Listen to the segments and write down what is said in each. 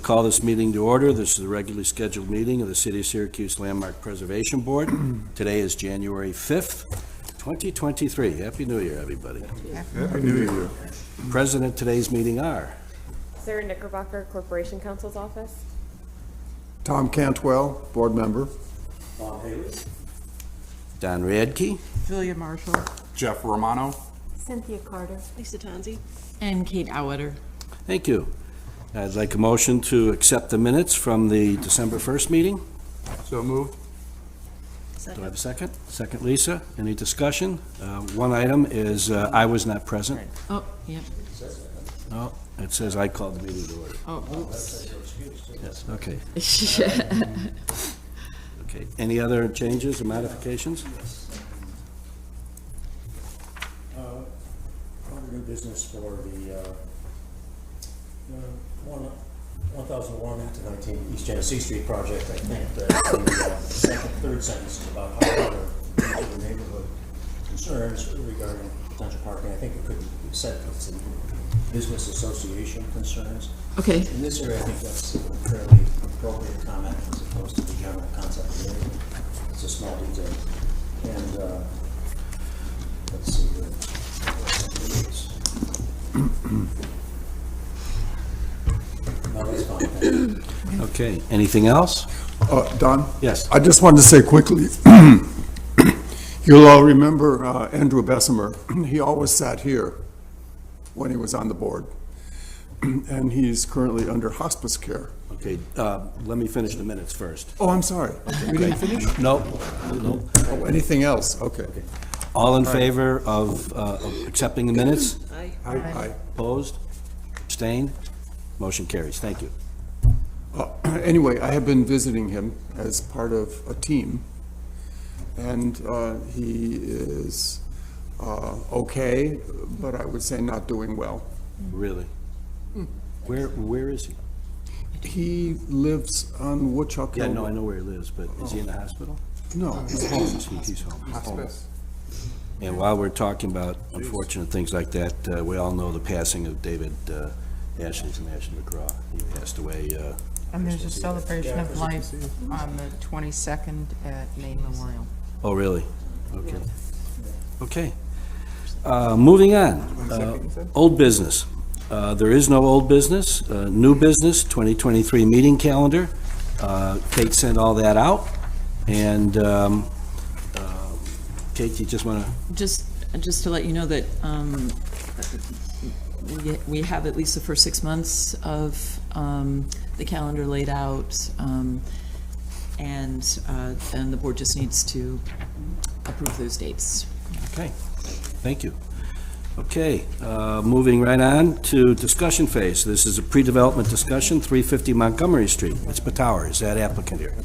Call this meeting to order. This is a regularly scheduled meeting of the City of Syracuse Landmark Preservation Board. Today is January 5th, 2023. Happy New Year, everybody. Happy New Year. Present at today's meeting are Sarah Knickerbocker, Corporation Counsel's Office. Tom Cantwell, board member. Bob Haley. Don Radke, Julia Marshall. Jeff Romano. Cynthia Carter. Lisa Tanzi. And Kate Auetter. Thank you. I'd like a motion to accept the minutes from the December 1st meeting. So moved. Do I have a second? Second, Lisa. Any discussion? One item is I was not present. Oh, yep. No, it says I called the meeting to order. Oh, oops. Yes, okay. Okay. Any other changes or modifications? Under new business for the 1001 to 19 East Genesee Street project, I think that the third sentence is about how other the neighborhood concerns regarding potential parking. I think it could be said with some business association concerns. Okay. In this area, I think that's a fairly appropriate comment as opposed to the general concept of the neighborhood. It's a small detail. And let's see. No, that's fine. Thank you. Okay. Anything else? Don? Yes. I just wanted to say quickly, you'll all remember Andrew Bessemer. He always sat here when he was on the board, and he's currently under hospice care. Okay, let me finish the minutes first. Oh, I'm sorry. We didn't finish? No. Oh, anything else? Okay. All in favor of accepting the minutes? Aye. Opposed? Abstained? Motion carries. Thank you. Anyway, I have been visiting him as part of a team, and he is okay, but I would say not doing well. Really? Where is he? He lives on Woodchuck Yeah, Hill. no, I know where he lives, but is he in the hospispital? No, he's home. He's home. And while we're talking about unfortunate things like that, we all know the passing of David Ashley from Ashley McGraw. He passed away. And there's a celebration of life on the 22nd at Maine Memorial. Oh, really? Okay. Okay. Moving on. Old business. There is no old business. New business, 2023 meeting calendar. Kate sent all that out. And Kate, you just want to? Just to let you know that we have at least the first 6 months of the calendar laid out, and the board just needs to approve those dates. Okay, thank you. Okay, moving right on to discussion phase. This is a pre-development discussion, 350 Montgomery Street. It's Tower. Is that applicant here?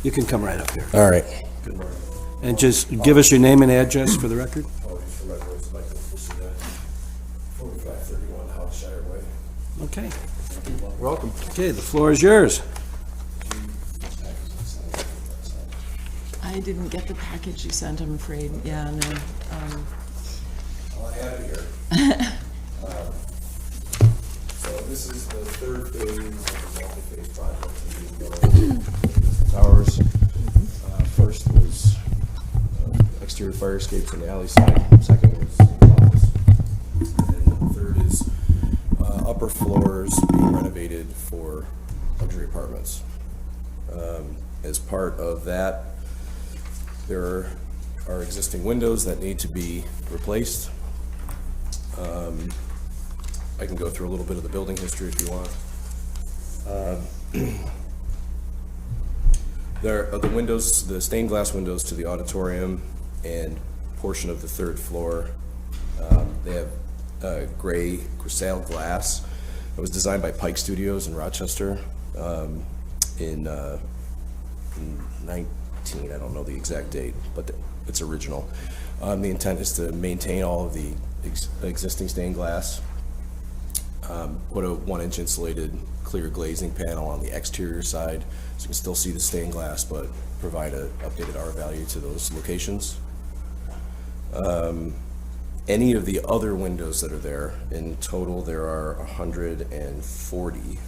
You can come right up here. All right. Good morning. And just give us your name and address for the record. Apologies for my voice, Michael. This is 4531 Hollshire Way. Okay. Welcome. Okay, the floor is yours. I didn't get the package you sent, I'm afraid. Yeah, no. Well, I have it here. So this is the third phase of the multi-phase project. Towers. First was exterior fire escapes on the alley side. Second was office. And the third is upper floors being renovated for luxury apartments. As part of that, there are existing windows that need to be replaced. I can go through a little bit of the building history if you want. There are the windows, the stained glass windows to the auditorium and portion of the third floor. They have gray Cristal glass. It was designed by Pike Studios in Rochester in 19, I don't know the exact date, but it's original. The intent is to maintain all of the existing stained glass, put a 1-inch insulated clear glazing panel on the exterior side, so you can still see the stained glass, but provide a updated R value to those locations. any of the other windows that are there. In total, there are 140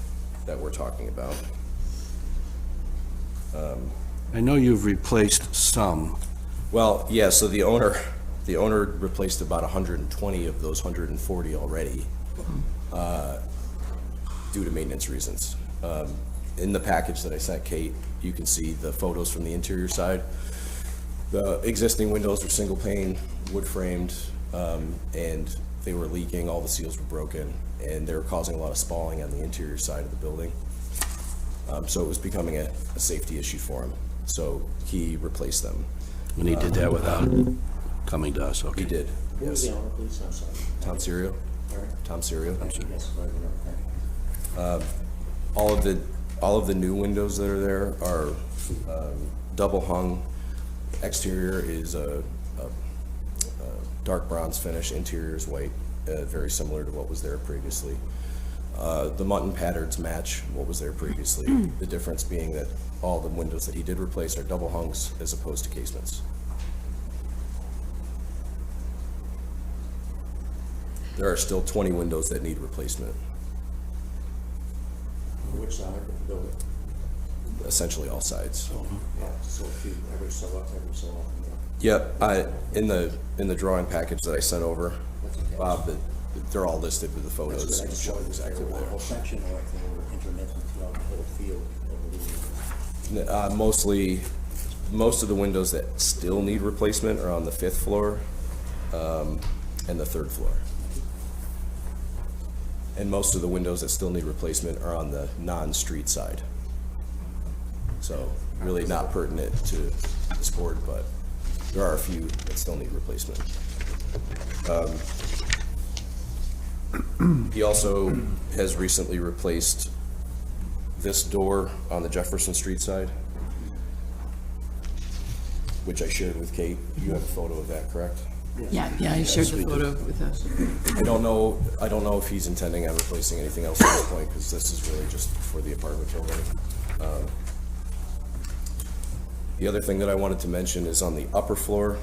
that we're talking about. I know you've replaced some. Well, yeah, so the owner replaced about 120 of those 140 already, due to maintenance reasons. In the package that I sent Kate, you can see the photos from the interior side. The existing windows were single pane, wood framed, and they were leaking, all the seals were broken, and they were causing a lot of spalling on the interior side of the building. So it was becoming a safety issue for him, so he replaced them. And he did that without coming to us, okay? He did, Who was yes. the owner, please? I'm sorry. Tom Serio? Sorry? Tom Serio. Yes, right, okay. All of the new windows that are there are double hung. Exterior is a dark bronze finish, interior is white, very similar to what was there previously. The mutton patterns match what was there previously. The difference being that all the windows that he did replace are double hungs as opposed to casements. There are still 20 windows that need replacement, Which side of the building? essentially all sides. Yeah, so if you every so often, Yep, in the drawing package that I sent over, Bob, they're all listed with the photos. That's good, I just showing wanted to exactly exactly where one whole section, or if they were intermittent throughout the whole field. Mostly, most of the windows that still need replacement are on the 5th floor and the 3rd floor. And most of the windows that still need replacement are on the non-street side. So really not pertinent to this board, but there are a few that still need replacement. He also has recently replaced this door on the Jefferson Street side, which I shared with Kate. You have a photo of that, correct? Yeah, I shared the photo with us. I don't know if he's intending on replacing anything else at this point, because this is really just for the apartment building. The other thing that I wanted to mention is on the upper floor,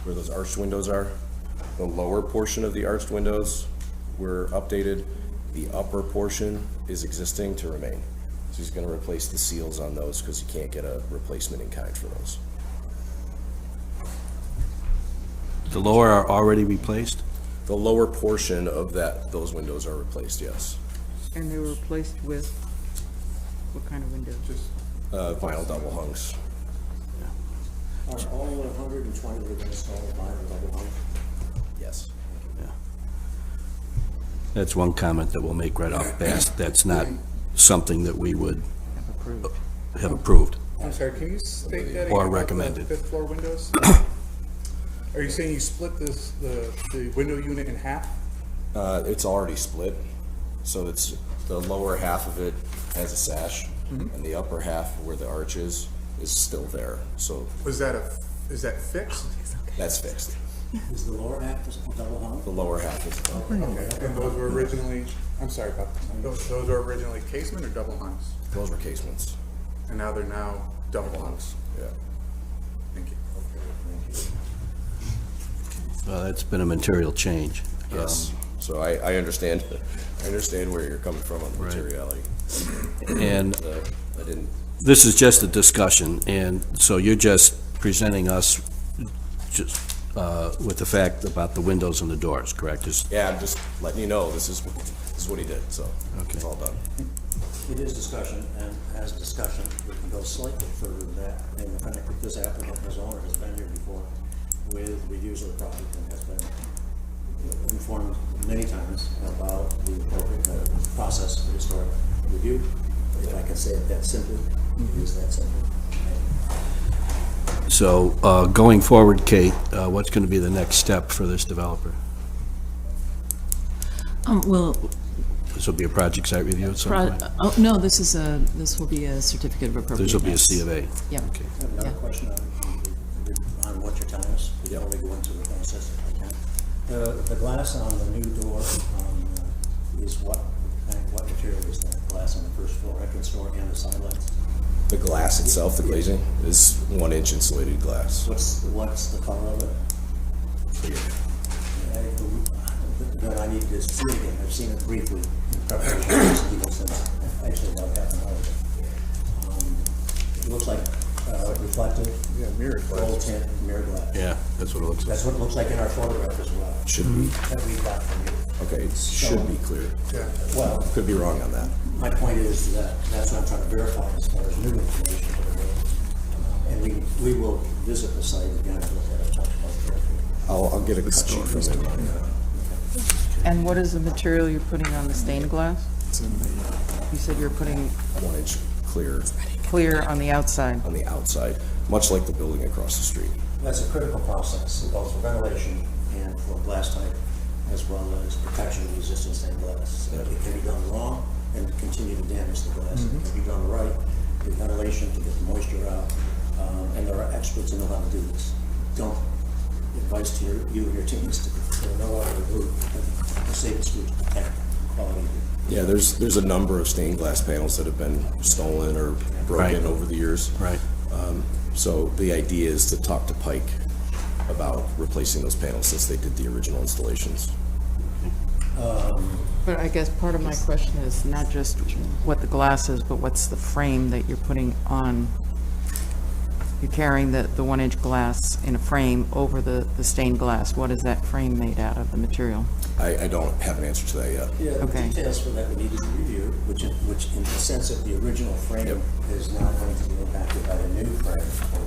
where those arched windows are, the lower portion of the arched windows were updated. The upper portion is existing to remain. So he's gonna replace the seals on those, because you can't get a replacement in kind for those. The lower are already replaced? The lower portion of those windows are replaced, yes. And they were replaced with what kind of windows? Vinyl double hungs. Are all 120 that have been installed by the double hung? Yes. That's one comment that we'll make right off the bat. That's not something that we would have approved. I'm sorry, can you state that again? Or about the recommended. 5th floor windows? Are you saying you split the window unit in half? It's already split, so it's, the lower half of it has a sash, and the upper half where the arch is still there, so Is that fixed? that's fixed. Is the lower half is double hung? The lower half is, Okay, and those were originally, I'm sorry about that. Those were originally casement or double hungs? those were casements, And now they're double hungs? yeah. Thank you. Well, that's been a material change. Yes, so I understand, where you're coming from on the Right. materiality. And I didn't, this is just a discussion, and so you're just presenting us just with the fact about the windows and the doors, correct? yeah, I'm just letting you know, this is what he did, so it's all done. It is discussion, and as discussion, we can go slightly further than that. And the fact that this applicant, this owner, has been here before with reviews of the project and has been informed many times about the appropriate process for historic review. If I can say it that simply, it is that simple. So, going forward, Kate, what's going to be the next step for this developer? Well, This will be a project site review at some point? no, this will be a certificate of appropriateness. This will be a C of A? Yeah. Okay. I have another question on what you're telling us, before we go into the process, if I can. The glass on the new door is what material is that? Glass on the first floor entrance door and the side lights? The glass itself, the glazing, is 1-inch insulated glass. What's the color of it? then I need to see it again. I've seen it briefly in preparation for this legal since, actually about half an hour ago. It looks like reflective, Yeah, mirrored glass. gold tint, mirror glass. Yeah, that's what it looks like. That's what it looks like in our photograph as well. Should be, That we got from you. okay, it should be clear. Well, Could be wrong on that. my point is that that's what I'm trying to verify as far as new information for the road. And we will visit the site again to look at it, talk about it carefully. I'll get a cut sheet from him on that. And what is the material you're putting on the stained glass? It's in the, You said you're putting 1 inch clear clear on the outside. on the outside, much like the building across the street. That's a critical process, both for ventilation and for blast type, as well as protection of resistant stained glass. It can be done wrong and continue to damage the glass. It can be done right, the ventilation to get the moisture out, and there are experts who know how to do this. Don't advise to you and your teams to know how to do the safest route to protect quality. Yeah, there's a number of stained glass panels that have been stolen or broken Right. over the years. Right. So the idea is to talk to Pike about replacing those panels since they did the original installations. But I guess part of my question is not just what the glass is, but what's the frame that you're putting on? You're carrying the 1 inch glass in a frame over the stained glass. What is that frame made out of, the material? I don't have an answer to that yet. Yeah, the Okay. details for that we needed to review, which in the sense of the original frame is now going to be impacted by the new frame for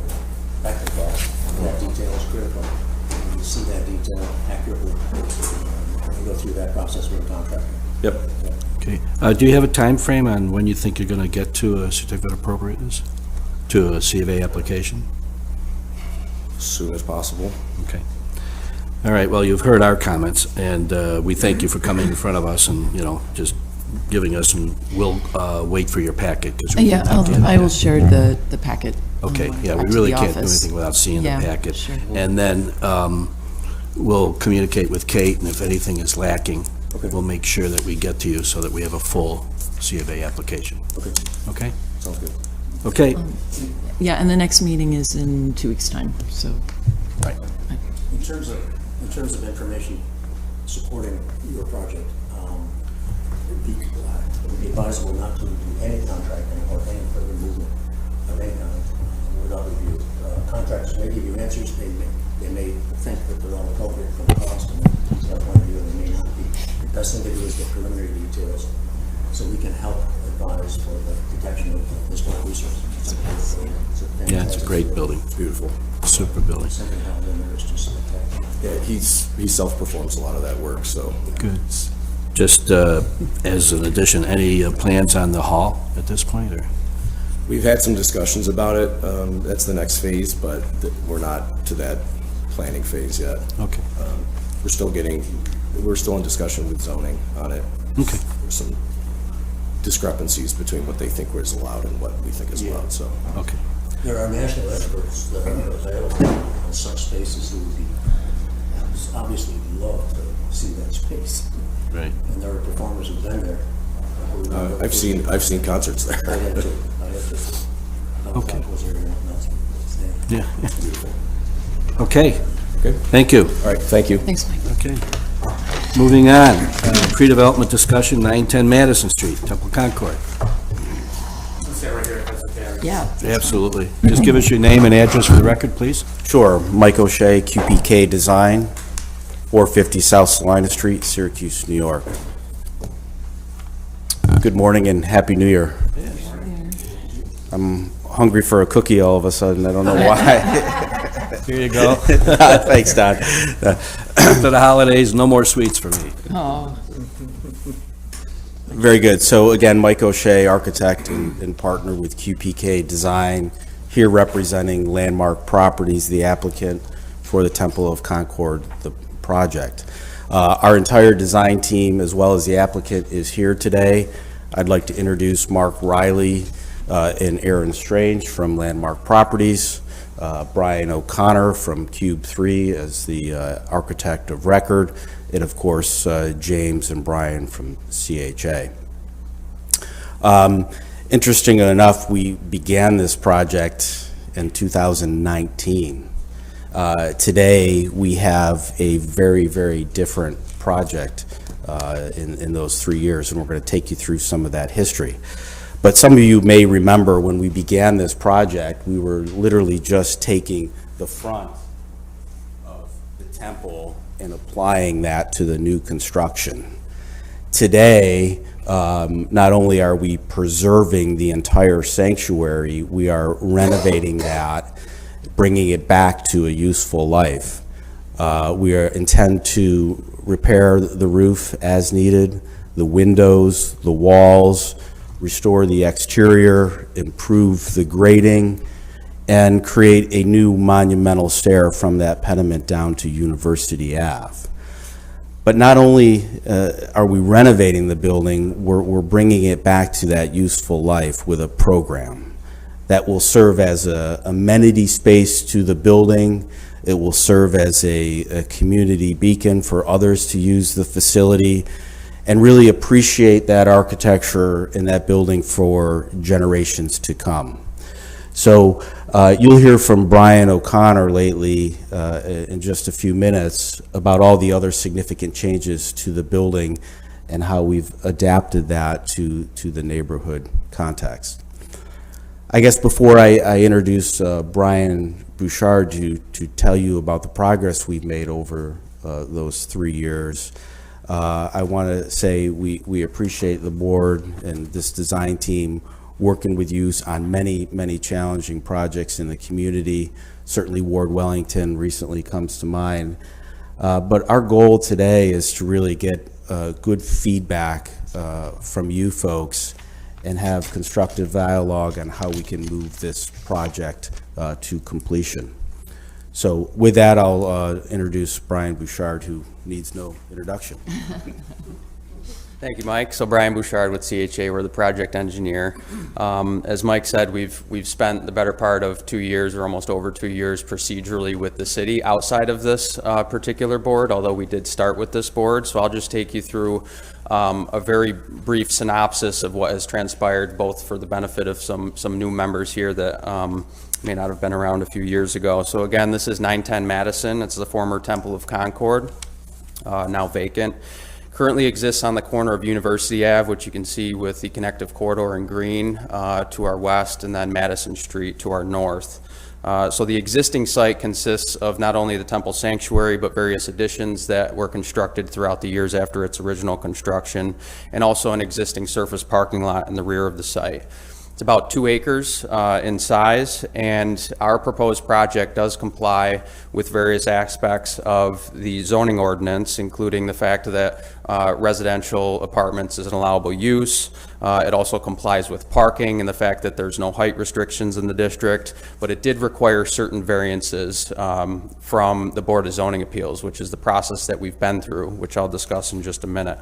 back glass. That detail is critical. And you see that detail accurately when you go through that process with a contractor. Yep. Okay. Do you have a time frame on when you think you're going to get to a certificate of appropriateness? To a C of A application? As soon as possible. Okay. All right, well, you've heard our comments, and we thank you for coming in front of us and, just giving us, and we'll wait for your packet, because we Yeah, can talk to you. I will share the packet. Okay, when I yeah, get we back to really the can't do office. anything without seeing the Yeah, packet. sure. And then we'll communicate with Kate, and if anything is lacking, we'll make sure that we get to you so that we have a full C of A application. Okay, Okay? sounds good. Okay, Yeah, and the next meeting is in 2 weeks' time, so. right. In terms of information supporting your project, it would be advisable not to do any contracting or any further movement of any kind without review. Contractors may give you answers, they may think that they're all appropriate for the cost, and from that point of view, they may not be. The best thing to do is get preliminary details, so we can help advise for the protection of historic resources. Yeah, it's a great building. It's beautiful. Super building. Something held in there is just spectacular. Yeah, he self-performs a lot of that work, so. Good. Just as an addition, any plans on the hall at this point, or? We've had some discussions about it. That's the next phase, but we're not to that planning phase yet. Okay. We're still in discussion with zoning on it. Okay. There's some discrepancies between what they think is allowed and what we think is allowed, so. Okay. There are national experts that are available in such spaces who would be obviously love to see that space. Right. And there are performers who've been there. who- I've seen concerts there. I have too. Okay. Was there anyone else? Yeah. Okay. Okay. Thank you. All right, thank you. Thanks, Mike. Okay. Moving on, pre-development discussion, 910 Madison Street, Temple Concord. Yeah. Absolutely. Just give us your name and address for the record, please. Sure. Mike O'Shea, QPK Design, 450 South Salina Street, Syracuse, New York. Good morning and Happy New Year. I'm hungry for a cookie all of a sudden. I don't know why. Here you go. Thanks, Don. After the holidays, no more sweets for me. Oh, Very good. So again, Mike O'Shea, architect and partner with QPK Design, here representing Landmark Properties, the applicant for the Temple of Concord, the project. Our entire design team, as well as the applicant, is here today. I'd like to introduce Mark Riley and Aaron Strange from Landmark Properties, Brian O'Connor from Cube 3 as the architect of record, and of course, James and Brian from CHA. Interesting enough, we began this project in 2019. Today, we have a very, very different project in those 3 years, and we're going to take you through some of that history. But some of you may remember when we began this project, we were literally just taking the front of the temple and applying that to the new construction. Today, not only are we preserving the entire sanctuary, we are renovating that, bringing it back to a useful life. We intend to repair the roof as needed, the windows, the walls, restore the exterior, improve the grading, and create a new monumental stair from that pediment down to University Ave. But not only are we renovating the building, we're bringing it back to that useful life with a program that will serve as a amenity space to the building. It will serve as a community beacon for others to use the facility and really appreciate that architecture in that building for generations to come. So you'll hear from Brian O'Connor lately in just a few minutes about all the other significant changes to the building and how we've adapted that to the neighborhood context. I guess before I introduce Brian Bouchard to tell you about the progress we've made over those 3 years, I want to say we appreciate the board and this design team working with you on many, many challenging projects in the community. Certainly Ward Wellington recently comes to mind. But our goal today is to really get good feedback from you folks and have constructive dialogue on how we can move this project to completion. So with that, I'll introduce Brian Bouchard, who needs no introduction. Thank you, Mike. So Brian Bouchard with CHA, we're the project engineer. As Mike said, we've spent the better part of 2 years or almost over 2 years procedurally with the city outside of this particular board, although we did start with this board. So I'll just take you through a very brief synopsis of what has transpired, both for the benefit of some new members here that may not have been around a few years ago. So again, this is 910 Madison. It's the former Temple of Concord, now vacant. Currently exists on the corner of University Ave, which you can see with the connective corridor in green to our west, and then Madison Street to our north. So the existing site consists of not only the temple sanctuary, but various additions that were constructed throughout the years after its original construction, and also an existing surface parking lot in the rear of the site. It's about 2 acres in size, and our proposed project does comply with various aspects of the zoning ordinance, including the fact that residential apartments is an allowable use. It also complies with parking and the fact that there's no height restrictions in the district, but it did require certain variances from the Board of Zoning Appeals, which is the process that we've been through, which I'll discuss in just a minute.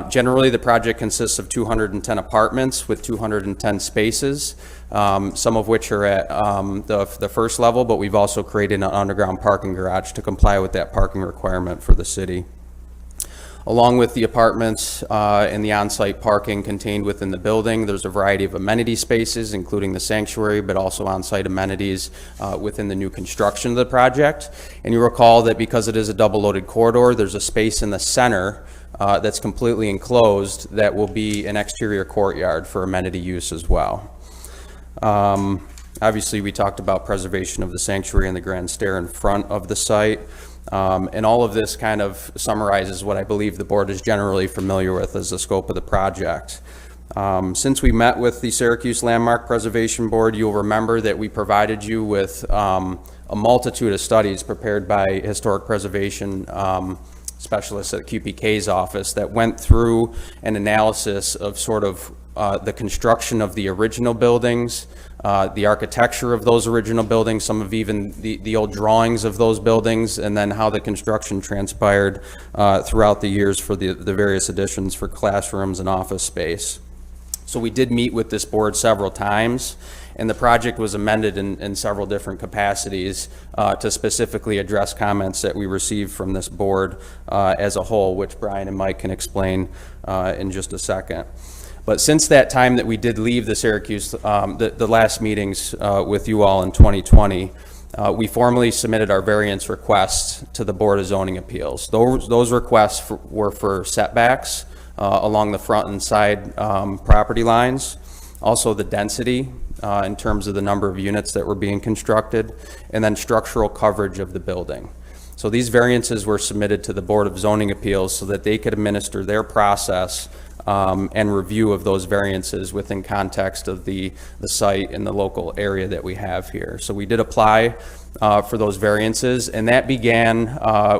Generally, the project consists of 210 apartments with 210 spaces, some of which are at the first level, but we've also created an underground parking garage to comply with that parking requirement for the city. Along with the apartments and the on-site parking contained within the building, there's a variety of amenity spaces, including the sanctuary, but also on-site amenities within the new construction of the project. And you recall that because it is a double-loaded corridor, there's a space in the center that's completely enclosed that will be an exterior courtyard for amenity use as well. Obviously, we talked about preservation of the sanctuary and the grand stair in front of the site. And all of this kind of summarizes what I believe the board is generally familiar with as the scope of the project. Since we met with the Syracuse Landmark Preservation Board, you'll remember that we provided you with a multitude of studies prepared by historic preservation specialists at QPK's office that went through an analysis of sort of the construction of the original buildings, the architecture of those original buildings, some of even the old drawings of those buildings, and then how the construction transpired throughout the years for the various additions for classrooms and office space. So we did meet with this board several times, and the project was amended in several different capacities to specifically address comments that we received from this board as a whole, which Brian and Mike can explain in just a second. But since that time that we did leave the Syracuse, the last meetings with you all in 2020, we formally submitted our variance requests to the Board of Zoning Appeals. Those requests were for setbacks along the front and side property lines, also the density in terms of the number of units that were being constructed, and then structural coverage of the building. So these variances were submitted to the Board of Zoning Appeals so that they could administer their process and review of those variances within context of the site and the local area that we have here. So we did apply for those variances, and that began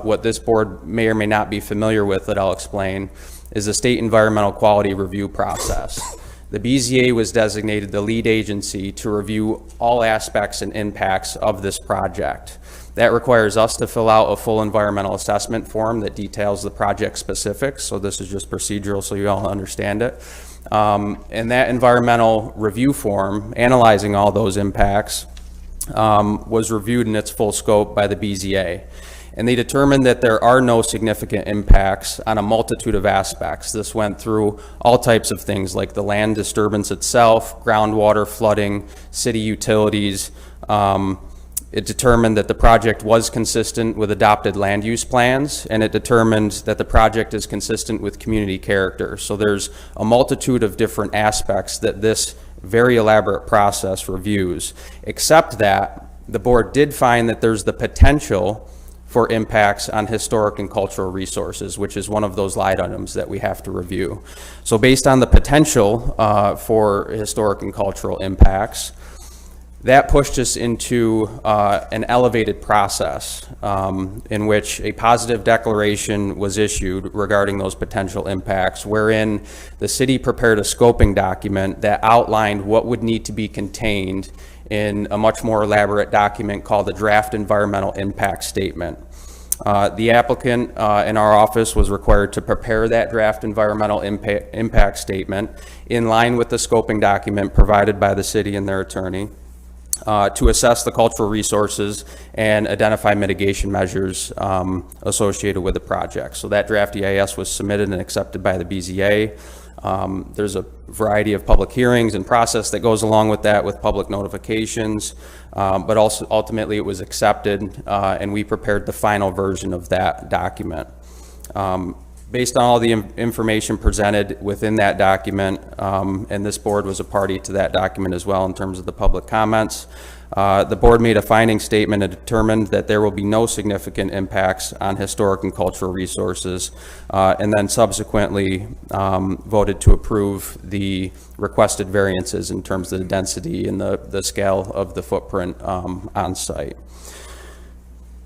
what this board may or may not be familiar with, that I'll explain, is the state environmental quality review process. The BZA was designated the lead agency to review all aspects and impacts of this project. That requires us to fill out a full environmental assessment form that details the project specifics. So this is just procedural so you all understand it. And that environmental review form, analyzing all those impacts, was reviewed in its full scope by the BZA. And they determined that there are no significant impacts on a multitude of aspects. This went through all types of things like the land disturbance itself, groundwater, flooding, city utilities. It determined that the project was consistent with adopted land use plans, and it determined that the project is consistent with community character. So there's a multitude of different aspects that this very elaborate process reviews, except that the board did find that there's the potential for impacts on historic and cultural resources, which is one of those line items that we have to review. So based on the potential for historic and cultural impacts, that pushed us into an elevated process in which a positive declaration was issued regarding those potential impacts, wherein the city prepared a scoping document that outlined what would need to be contained in a much more elaborate document called the Draft Environmental Impact Statement. The applicant in our office was required to prepare that draft environmental impact statement in line with the scoping document provided by the city and their attorney, to assess the cultural resources and identify mitigation measures associated with the project. So that draft EIS was submitted and accepted by the BZA. There's a variety of public hearings and process that goes along with that, with public notifications, but also ultimately it was accepted, and we prepared the final version of that document. Based on all the information presented within that document, and this board was a party to that document as well in terms of the public comments, the board made a finding statement and determined that there will be no significant impacts on historic and cultural resources, and then subsequently voted to approve the requested variances in terms of the density and the scale of the footprint on site.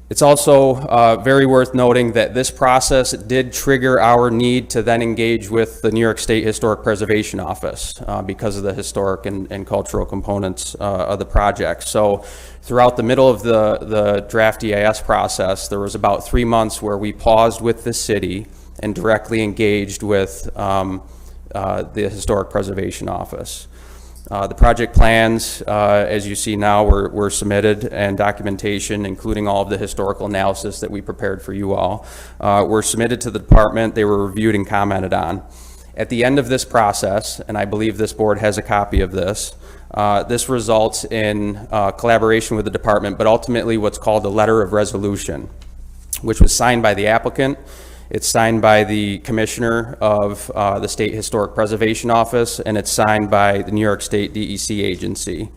It's also very worth noting that this process did trigger our need to then engage with the New York State Historic Preservation Office because of the historic and cultural components of the project. So throughout the middle of the draft EIS process, there was about 3 months where we paused with the city and directly engaged with the Historic Preservation Office. The project plans, as you see now, were submitted, and documentation, including all of the historical analysis that we prepared for you all, were submitted to the department. They were reviewed and commented on. At the end of this process, and I believe this board has a copy of this, this results in collaboration with the department, but ultimately what's called a letter of resolution, which was signed by the applicant. It's signed by the commissioner of the State Historic Preservation Office, and it's signed by the New York State DEC agency.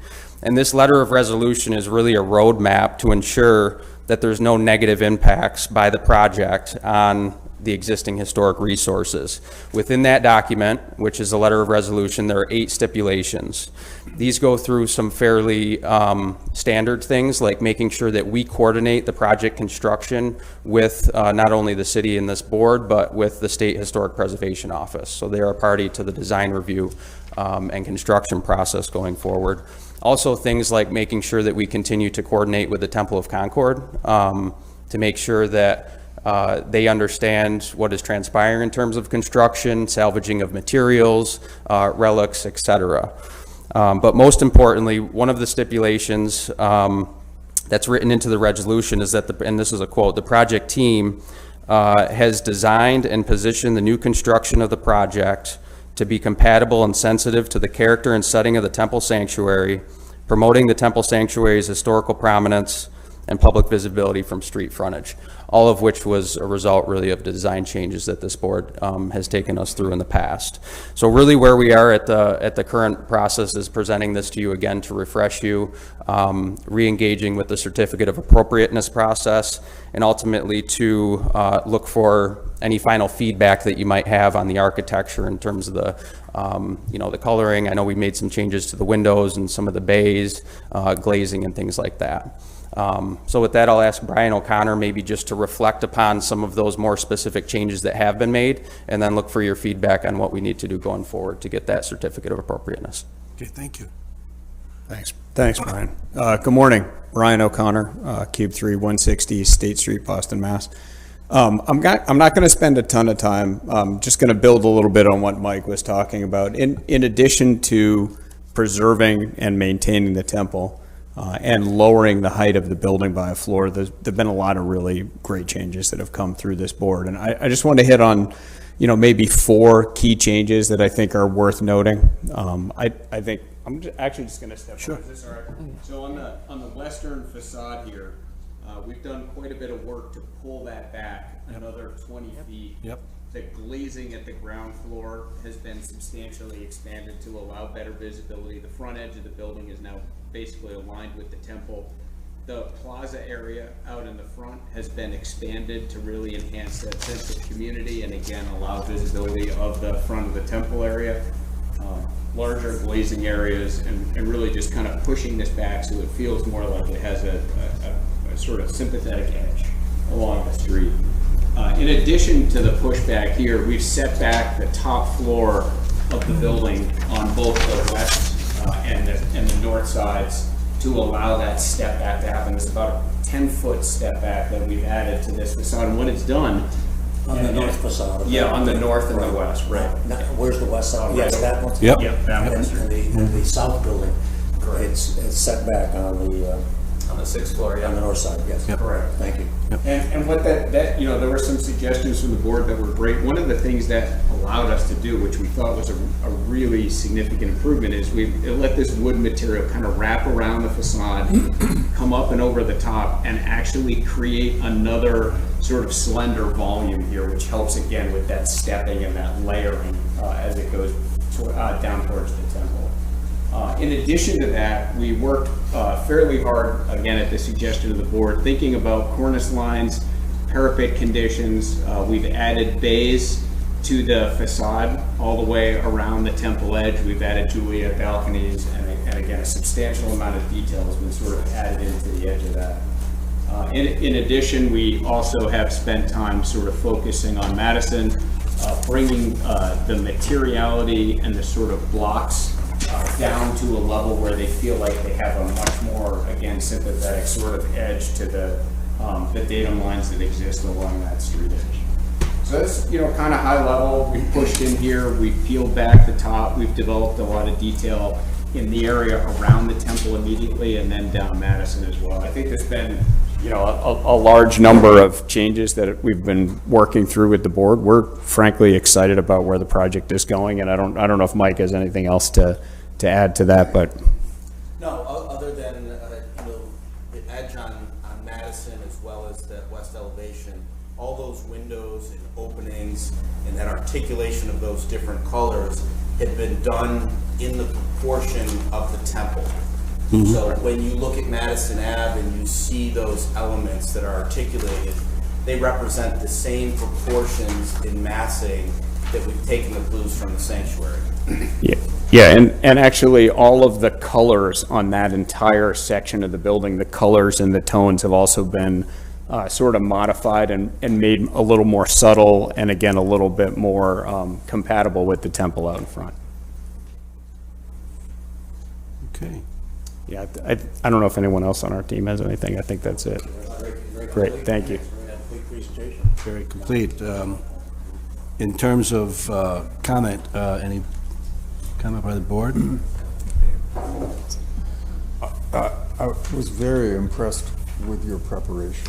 And this letter of resolution is really a roadmap to ensure that there's no negative impacts by the project on the existing historic resources. Within that document, which is a letter of resolution, there are 8 stipulations. These go through some fairly standard things, like making sure that we coordinate the project construction with not only the city and this board, but with the State Historic Preservation Office. So they are a party to the design review and construction process going forward. Also things like making sure that we continue to coordinate with the Temple of Concord to make sure that they understand what is transpiring in terms of construction, salvaging of materials, relics, etc. But most importantly, one of the stipulations that's written into the resolution is that, and this is a quote, the project team has designed and positioned the new construction of the project to be compatible and sensitive to the character and setting of the temple sanctuary, promoting the temple sanctuary's historical prominence, and public visibility from street frontage, all of which was a result really of the design changes that this board has taken us through in the past. So really where we are at the current process is presenting this to you again to refresh you, re-engaging with the certificate of appropriateness process, and ultimately to look for any final feedback that you might have on the architecture in terms of the the coloring. I know we made some changes to the windows and some of the bays, glazing and things like that. So with that, I'll ask Brian O'Connor maybe just to reflect upon some of those more specific changes that have been made, and then look for your feedback on what we need to do going forward to get that certificate of appropriateness. Okay, thank you. Thanks, Brian. Good morning, Brian O'Connor, Cube 3, 160 State Street, Boston, Mass. I'm not going to spend a ton of time. I'm just going to build a little bit on what Mike was talking about. In addition to preserving and maintaining the temple and lowering the height of the building by a floor, there've been a lot of really great changes that have come through this board. And I just want to hit on, maybe 4 key changes that I think are worth noting. I think I'm actually just going to step. Sure. Is this all right? So on the western facade here, we've done quite a bit of work to pull that back another 20 feet. Yep. The glazing at the ground floor has been substantially expanded to allow better visibility. The front edge of the building is now basically aligned with the temple. The plaza area out in the front has been expanded to really enhance that sense of community and again allow visibility of the front of the temple area. Larger glazing areas and really just kind of pushing this back so it feels more like it has a sort of sympathetic edge along the street. In addition to the pushback here, we've set back the top floor of the building on both the west and the north sides to allow that step back to happen. It's about a 10-foot step back that we've added to this facade. And when it's done, On the north facade. yeah, on the north and the west, right. Now, where's the west side? Yes. That one? Yep. Yeah, that And one. the south building, it's set back on the On the 6th floor, on the north side, yes. Correct. Thank you. And what that, there were some suggestions from the board that were great. One of the things that allowed us to do, which we thought was a really significant improvement, is we let this wood material kind of wrap around the facade, come up and over the top, and actually create another sort of slender volume here, which helps again with that stepping and that layering as it goes down towards the temple. In addition to that, we worked fairly hard, again, at the suggestion of the board, thinking about cornice lines, parapet conditions. We've added bays to the facade all the way around the temple edge. We've added Juliet balconies, and again, a substantial amount of detail has been sort of added into the edge of that. In addition, we also have spent time sort of focusing on Madison, bringing the materiality and the sort of blocks down to a level where they feel like they have a much more, again, sympathetic sort of edge to the datum lines that exist along that street edge. So that's, kind of high level. We've pushed in here, we've peeled back the top, we've developed a lot of detail in the area around the temple immediately and then down Madison as well. I think there's been, a large number of changes that we've been working through with the board. We're frankly excited about where the project is going, and I don't know if Mike has anything else to add to that, but. No, other than, the edge on Madison as well as that west elevation, all those windows and openings and that articulation of those different colors had been done in the proportion of the temple. Mm-hmm. So when you look at Madison Ave and you see those elements that are articulated, they represent the same proportions in massing that we've taken the blues from the sanctuary. Yeah, and actually all of the colors on that entire section of the building, the colors and the tones have also been sort of modified and made a little more subtle and again a little bit more compatible with the temple out in front. Okay. Yeah, I don't know if anyone else on our team has anything. I think that's it. Great, thank you. Very complete. In terms of comment, any comment by the board? I was very impressed with your preparation.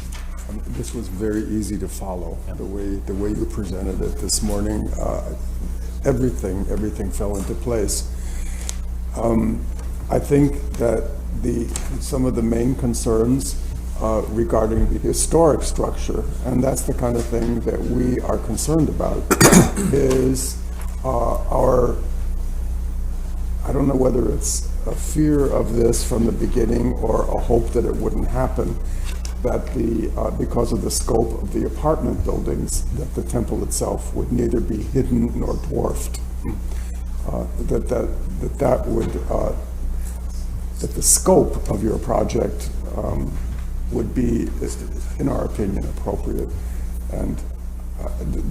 This was very easy to follow, the way you presented it this morning. Everything fell into place. I think that some of the main concerns regarding the historic structure, and that's the kind of thing that we are concerned about, is I don't know whether it's a fear of this from the beginning or a hope that it wouldn't happen, that because of the scope of the apartment buildings, that the temple itself would neither be hidden nor dwarfed. That the scope of your project would be, in our opinion, appropriate. And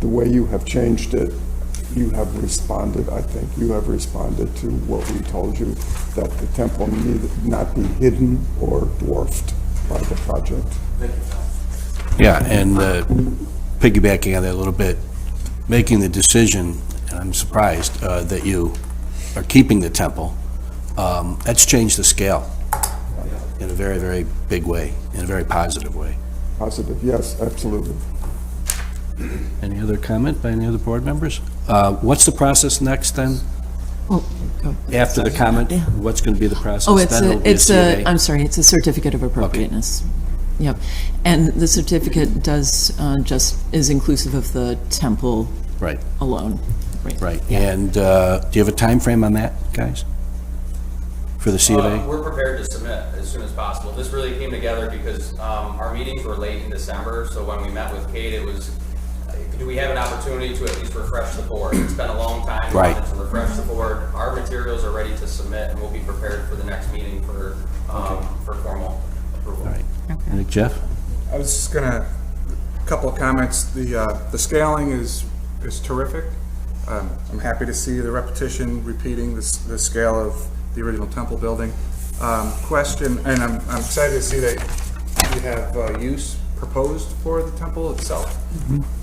the way you have changed it, you have responded, I think, you have responded to what we told you, that the temple need not be hidden or dwarfed by the project. Yeah, and piggybacking on that a little bit, making the decision, and I'm surprised that you are keeping the temple, that's changed the scale in a very, very big way, in a very positive way. Positive, yes, absolutely. Any other comment by any other board members? What's the process next then? Oh, go. After the comment, what's going to be the process? Oh, Then it'll be it's a, CFA? I'm sorry, it's a certificate of appropriateness. Yep. And the certificate does, is inclusive of the temple Right, alone. right. And do you have a time frame on that, guys? For the C of A? We're prepared to submit as soon as possible. This really came together because our meetings were late in December, so when we met with Kate, it was, do we have an opportunity to at least refresh the board? It's been a long time. We Right. wanted to refresh the board. Our materials are ready to submit, and we'll be prepared for the next meeting for formal approval. All right. And Jeff? I was just gonna, a couple of comments. The scaling is terrific. I'm happy to see the repetition, repeating the scale of the original temple building. Question, and I'm excited to see that you have use proposed for the temple itself,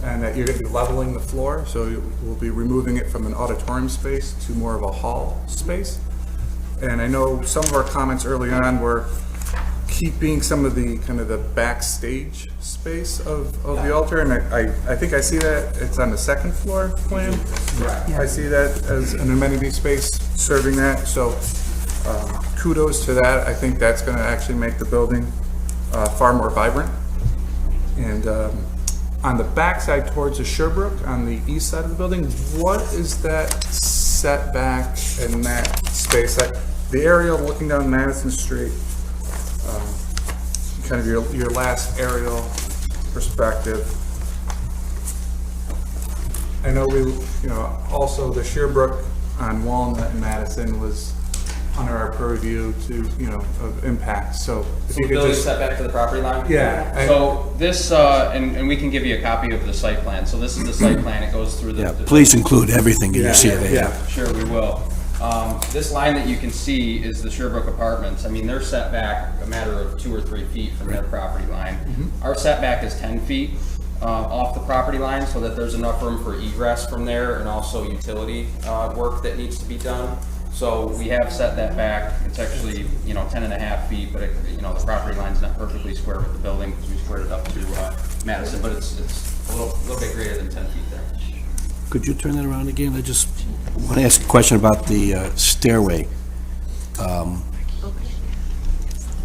and that you're going to be leveling the floor, so we'll be removing it from an auditorium space to more of a hall space. And I know some of our comments early on were keeping some of the kind of the backstage space of the altar, and I think I see that it's on the second floor plan. Correct. I see that as an amenity space serving that, so kudos to that. I think that's going to actually make the building far more vibrant. And on the backside towards the Sherbrooke, on the east side of the building, what is that setback in that space? The aerial looking down Madison Street, kind of your last aerial perspective. I know also the Sherbrooke on Walnut and Madison was under our purview to, of impact, so if you could Building just. setback to the property line? Yeah. So this, and we can give you a copy of the site plan. So this is the site plan. It goes through the. Yeah, please include everything in your C of A. Yeah. Sure, we will. This line that you can see is the Sherbrooke Apartments. I mean, they're set back a matter of 2 or 3 feet from their property line. Our setback is 10 feet off the property line, so that there's enough room for egress from there and also utility work that needs to be done. So we have set that back. It's actually, 10.5 feet, but the property line's not perfectly square with the building because we squared it up to Madison, but it's a little bit greater than 10 feet there. Could you turn that around again? I just want to ask a question about the stairway.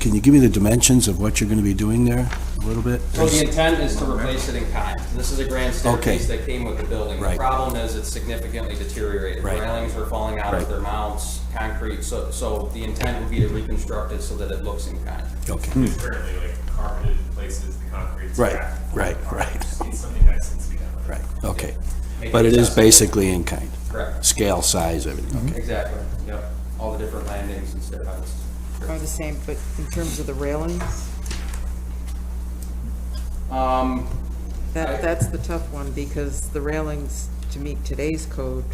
Can you give me the dimensions of what you're going to be doing there a little bit? So the intent is to replace it in kind. This is a grand staircase Okay. that came with the building. The Right. problem is it's significantly deteriorated. Right. Railings were falling out Right. of their mounts, concrete, so the intent would be to reconstruct it so that it looks in kind. Okay. Currently, like carpeted places, the concrete's Right, cracked. right, right. Just needs something nice and sweet. Right, okay. Make But it it is accessible. basically in kind, Correct. scale, size, everything, okay. Exactly, yep. All the different landings and stair heights. Are the same, but in terms of the railings, that's the tough one, because the railings, to meet today's code,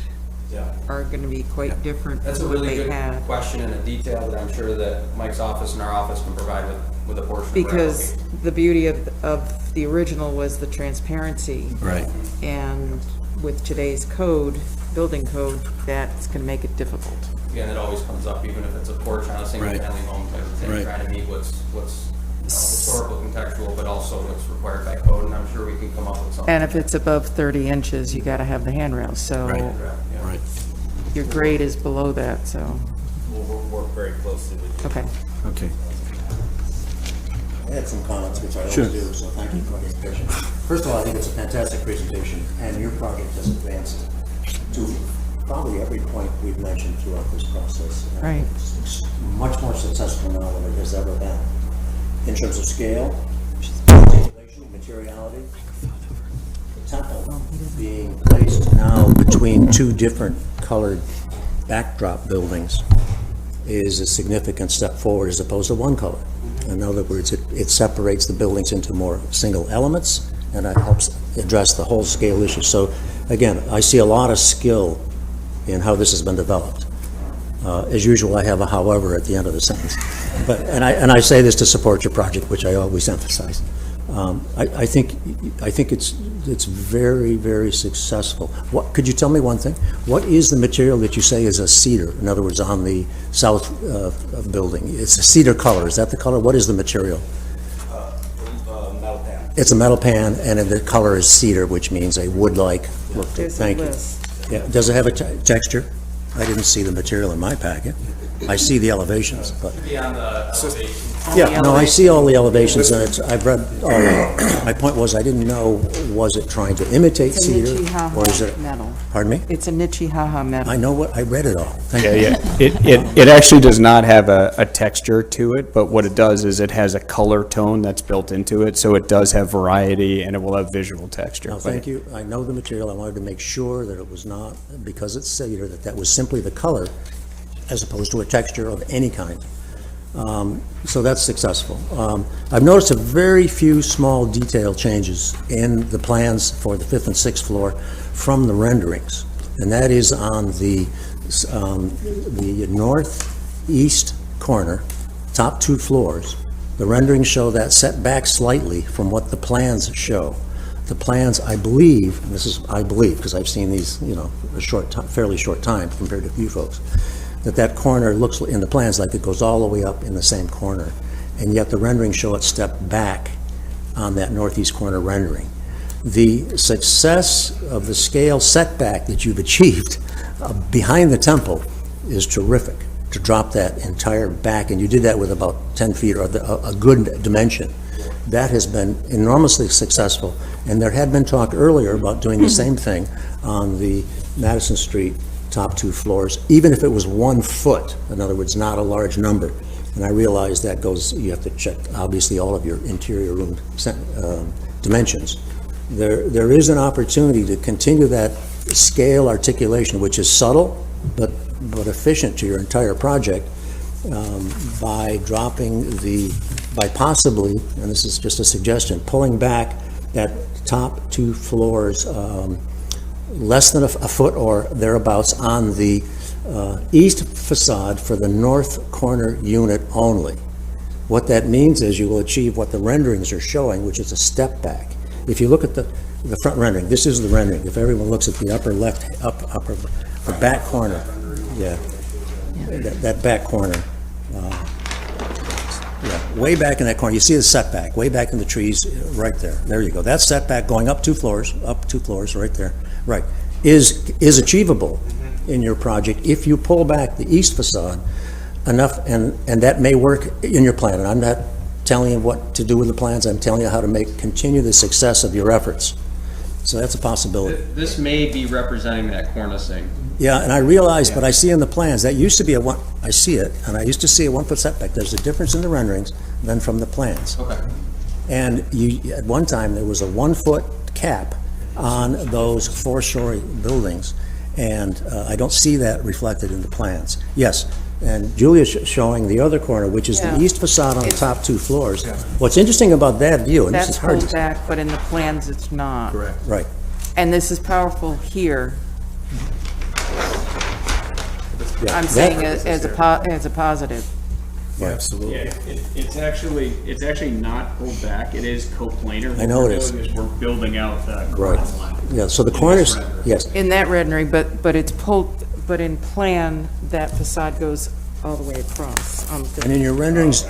Yeah. are gonna be quite different That's a from what really they good had. question and a detail that I'm sure that Mike's office and our office can provide with a portion of our Because application. the beauty of the original was the transparency. Right, And with today's code, building code, that's gonna make it difficult. Again, it always comes up, even if it's a porch on a single-family home type of thing, Right. trying to meet what's historical, contextual, but also what's required by code, and I'm sure we can come up with something. And if it's above 30 inches, you gotta have the handrails, so Right. Yeah. right, your grade is below that, so, We'll work very closely with you. okay. okay. I had some comments, which I Sure. always do, so thank you for being patient. First of all, I think it's a fantastic presentation, and your project has advanced to probably every point we've mentioned throughout this process. And Right. It's much more successful now than it has ever been. In terms of scale, articulation, materiality, the temple being placed now between two different colored backdrop buildings is a significant step forward as opposed to one color. In other words, it separates the buildings into more single elements, and it helps address the whole scale issue. So again, I see a lot of skill in how this has been developed. As usual, I have a however at the end of the sentence. But, and I say this to support your project, which I always emphasize. I think it's very, very successful. What, could you tell me one thing? What is the material that you say is a cedar? In other words, on the south building, it's a cedar color. Is that the color? What is the material? Metal pan. It's a metal pan, and the color is cedar, which means a wood-like look. There's a Thank you. list. Yeah. Does it have a texture? I didn't see the material in my packet. I see the elevations, but. Beyond the elevation. Yeah, no, I see all the elevations, and I've read all of it. My point was, I didn't know, was it trying to imitate It's a cedar? Or is Nichi-Haha it? metal. Pardon me? It's a Nichi-Haha metal. I know what, I read it all. Thank you. Yeah. It actually does not have a texture to it, but what it does is it has a color tone that's built into it, so it does have variety and it will have visual texture. No, thank you. I know the material. I wanted to make sure that it was not, because it's cedar, that was simply the color as opposed to a texture of any kind. So that's successful. I've noticed a very few small detail changes in the plans for the 5th and 6th floor from the renderings, and that is on the northeast corner, top 2 floors. The renderings show that set back slightly from what the plans show. The plans, I believe, and this is I believe because I've seen these, fairly short time compared to you folks, that corner looks in the plans like it goes all the way up in the same corner, and yet the renderings show it step back on that northeast corner rendering. The success of the scale setback that you've achieved behind the temple is terrific, to drop that entire back, and you did that with about 10 feet, or a good dimension. That has been enormously successful, and there had been talk earlier about doing the same thing on the Madison Street top 2 floors, even if it was 1 foot, in other words, not a large number. And I realize that you have to check, obviously, all of your interior room dimensions. There is an opportunity to continue that scale articulation, which is subtle, but efficient to your entire project, by possibly, and this is just a suggestion, pulling back that top 2 floors less than a foot or thereabouts on the east facade for the north corner unit only. What that means is you will achieve what the renderings are showing, which is a step back. If you look at the front rendering, this is the rendering. If everyone looks at the upper left, the back corner, yeah, that back corner, way back in that corner, you see the setback, way back in the trees, right there. There you go. That setback going up 2 floors, right there, right, is achievable in your project if you pull back the east facade enough, and that may work in your plan. And I'm not telling you what to do with the plans. I'm telling you how to continue the success of your efforts. So that's a possibility. This may be representing that cornicing. Yeah, and I realize, but I see in the plans, that used to be I see it, and I used to see a 1 foot setback. There's a difference in the renderings than from the plans. Okay. And at one time, there was a 1 foot cap on those 4-story buildings, and I don't see that reflected in the plans. Yes, and Julia's showing the other corner, which is the east facade on the top 2 floors. What's interesting about that view, and this is That's hard pulled to... back, but in the plans, it's not. Correct. Right. And this is powerful here. Yeah, I'm that- saying it as a positive. Absolutely. Yeah, it's actually not pulled back. It is coplanar. I know it is. What we're doing is we're building out the Right. cross line. Yeah, so the corners, yes. In that rendering, but it's pulled, but in plan, that facade goes all the way across. And in your renderings,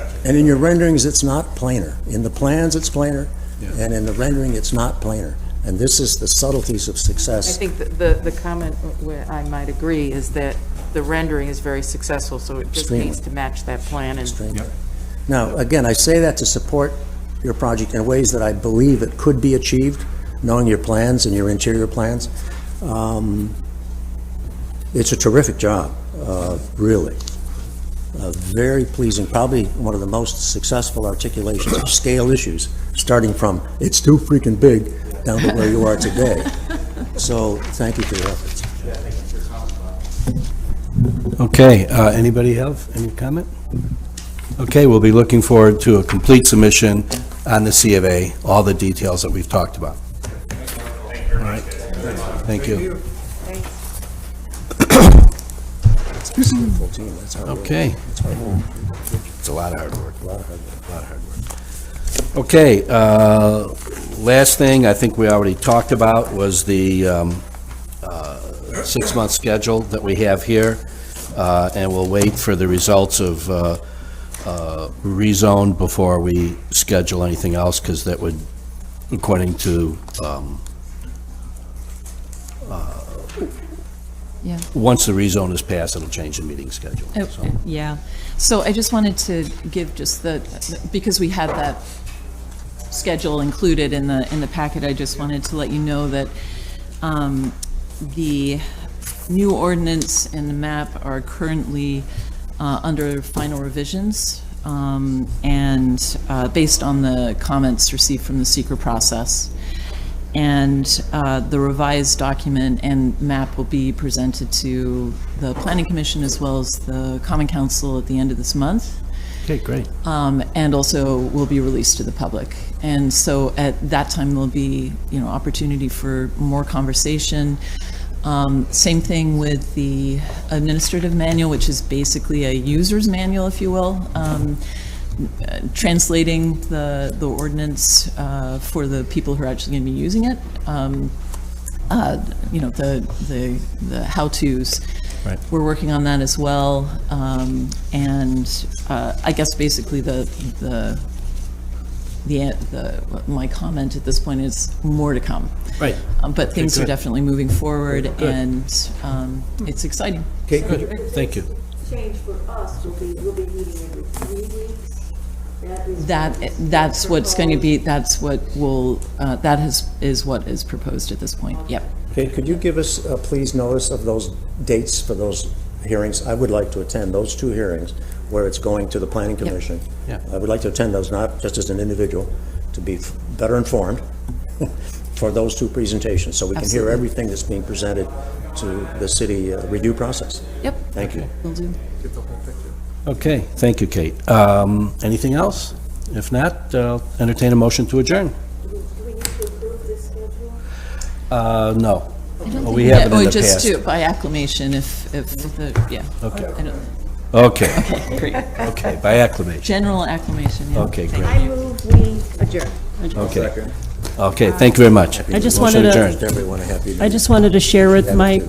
it's not planar. In the plans, it's planar, and in the rendering, it's not planar. And this is the subtleties of I success. think the comment where I might agree is that the rendering is very successful, so it just Extremely. needs to match that plan. And Extremely. Now, again, I say that to support your project in ways that I believe it could be achieved, knowing your plans and your interior plans. It's a terrific job, really. Very pleasing, probably one of the most successful articulations of scale issues, starting from, it's too freaking big, down to where you are today. So, thank you for your efforts. Okay, anybody have any comment? Okay, we'll be looking forward to a complete submission on the C of A, all the details that we've talked about. All right. Thank you. Full team, that's hard work. Okay. That's hard work. It's a lot of hard work. A lot of hard work. A lot of hard work. Okay, last thing I think we already talked about was the 6-month schedule that we have here, and we'll wait for the results of rezone before we schedule anything else, because that would, according to, Yeah. once the rezone is passed, it'll change the meeting schedule. Oh, So, yeah. So I just wanted to give just because we had that schedule included in the packet, I just wanted to let you know that the new ordinance and the map are currently under final revisions, and based on the comments received from the seeker process. And the revised document and map will be presented to the Planning Commission as well as the Common Council at the end of this month. Okay, great. And also will be released to the public. And so at that time, there'll be, opportunity for more conversation. Same thing with the administrative manual, which is basically a user's manual, if you will. Translating the ordinance for the people who are actually going to be using it, the how-tos. Right. We're working on that as well, and I guess basically my comment at this point is more to come. Right. But things are good. definitely moving forward, Good. and it's exciting. Okay, good. Thank you. Change for us will be, we'll be meeting every 3 weeks. That's what's going to be, that's what will, is what is proposed at this point, yep. Okay, could you give us, please, notice of those dates for those hearings? I would like to attend those 2 hearings where it's going to the Planning Commission. Yeah. I would like to attend those, not just as an individual, to be better informed for those 2 presentations, so we can hear Absolutely. everything that's being presented to the city review process. Yep. Thank you. Will do. Okay, thank you, Kate. Anything else? If not, entertain a motion to adjourn. Do we need to approve this schedule? No. I don't We think haven't in the just past. do it by acclamation if the, yeah. Okay. I don't- Okay, Okay, great. okay, by acclamation. General acclamation, yeah. Okay, Thank great. I move we adjourn. Okay. Okay, thank you very much. I just Motion wanted to- adjourned. Everyone a happy I just wanted to share with my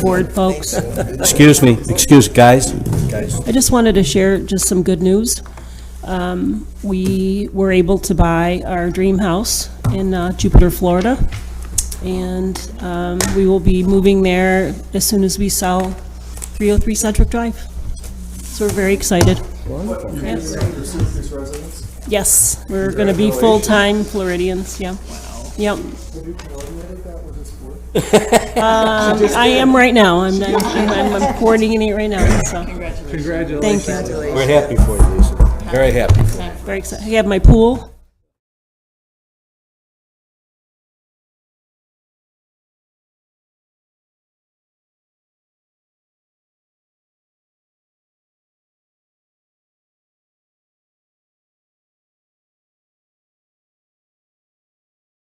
board folks, Excuse me, guys. I just wanted to share just some good news. We were able to buy our dream house in Jupiter, Florida, and we will be moving there as soon as we sell 303 Sedgwick Drive. So we're very excited. Yes. Yes, we're going to be full-time Floridians, yeah. Yep. I am right now. I'm coordinating it right now, so. Congratulations. Thank you. We're happy for you, Lisa. Very happy for you. Very excited. I have my pool